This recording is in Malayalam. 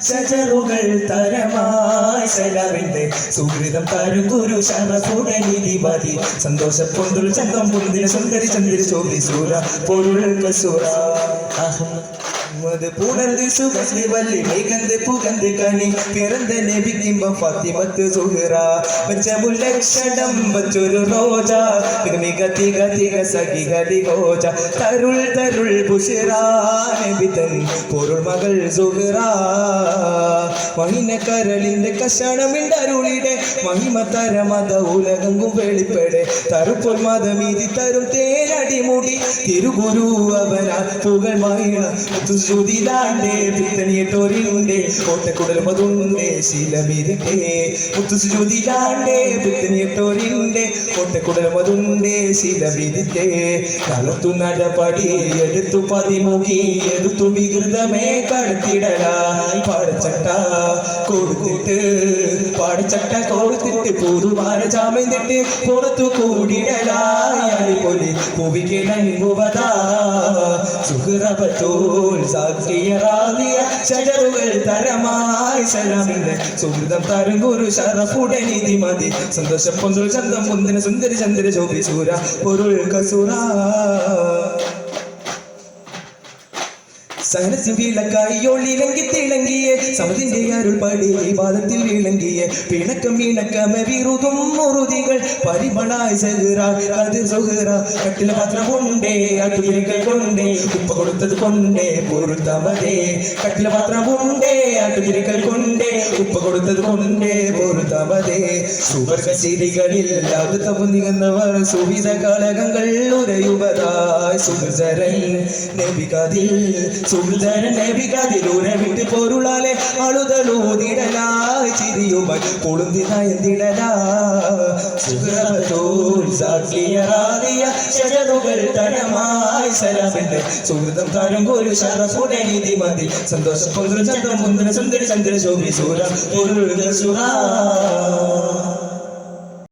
ശജറുകൾ തരമായി സലാമിന്റെ സുഹൃതം തരും ഗുരു ശരഫുടനിധി മതി സന്തോഷ പൊന്തുൾ ചന്തം പൊന്തിന സുന്ദരി ചന്ദ്ര ചോദി സൂര പൊരുൾ കസൂര പുണർന്ന് സുഖി വല്ലി മേഘന്ത് പുകന്ത് കനി പിറந்த നബിക്കിമ്പം ഫാത്തിമത്ത് സുഹറ പഞ്ചമുല്ലക്ഷണം വച്ചൊരു റോജ മിക തിക തിക സഖി ഗലി ഗോജ തരുൾ തരുൾ ബുഷറ നബിതൻ പൊരുൾ മകൾ സുഹറ മഹിന കരളിന്റെ കഷണമിണ്ടരുളിടെ മഹിമ തരമത ഉലകങ്ങും വെളിപ്പെടെ തറുപ്പൊൽ മതമീതി തരും തേനടിമുടി തിരുഗുരു അവനാ പുകൾ മഹിള സുതിലാണ്ടേ പിത്തണിയട്ടോരിലുണ്ടേ കോട്ടക്കുടൽ മതുണ്ടേ ശീലമീതിട്ടേ മുത്തുസുതിലാണ്ടേ പിത്തണിയട്ടോരിലുണ്ടേ കോട്ടക്കുടൽ മതുണ്ടേ ശീലമീതിട്ടേ കാലത്തു നടപടി എടുത്തു പതിമുഖി എടുത്തു വികൃതമേ കടത്തിടലായി പാടച്ചട്ട കൊടുത്തിട്ട് പാടച്ചട്ട കൊടുത്തിട്ട് പൂതുമാര ജാമ്യത്തിട്ട് പുറത്തു കൂടിടലായി പോലെ ഭൂവിക്ക് നൻപുവതാ സുഹൃതോൽ ശജറുകൾ തരമായി സലാമിന്റെ സുഹൃതം തരും ഗുരു ശരഫുടനിധി മതി സന്തോഷ പൊന്തുൾ ചന്തം മുന്തിന സുന്ദരി ചന്ദ്ര ചോപി സൂര പൊരുൾ കസൂര സഹനസിൻ വിളക്കായി ഒളിലങ്കി തിളങ്ങിയേ സമതിന്റെ അരുൾ പടി വാദത്തിൽ വിളങ്ങിയേ പിണക്കം ഇണക്കമ വിറുതും മുറുതികൾ പരിമളായി കതിർ സുഹറ കട്ടില പാത്രം കൊണ്ടേ അട്ടുപിരിക്കൽ കൊണ്ടേ ഉപ്പ കൊടുത്തത് കൊണ്ടേ പൊരുൾ തമതേ കട്ടില പാത്രം കൊണ്ടേ അട്ടുപിരിക്കൽ കൊണ്ടേ ഉപ്പ കൊടുത്തത് കൊണ്ടേ പൊരുൾ തമതേ സുവർഗശീലികളിൽ അത് തപ്പു നികന്നവർ സുവിധ കളകങ്ങൾ ഉരയുവതായി സുഹൃതരൻ നബികതിൽ സുഹൃതരൻ നബികതിലൂര വിട്ട് പൊരുളാലെ അളുതലൂതിടലായി ചിരിയുമായി കൊളുന്തിനയന്തിടലാ സുഹൃതോൽ സാക്ഷിയറാദിയ ശജറുകൾ തരമായി സലാമിന്റെ സുഹൃതം തരും ഗുരു ശരഫുടനിധി മതി സന്തോഷ പൊന്തുൾ ചന്തം മുന്തിന സുന്ദരി ചന്ദ്ര ശോഭി സൂര പൊരുൾ കസൂര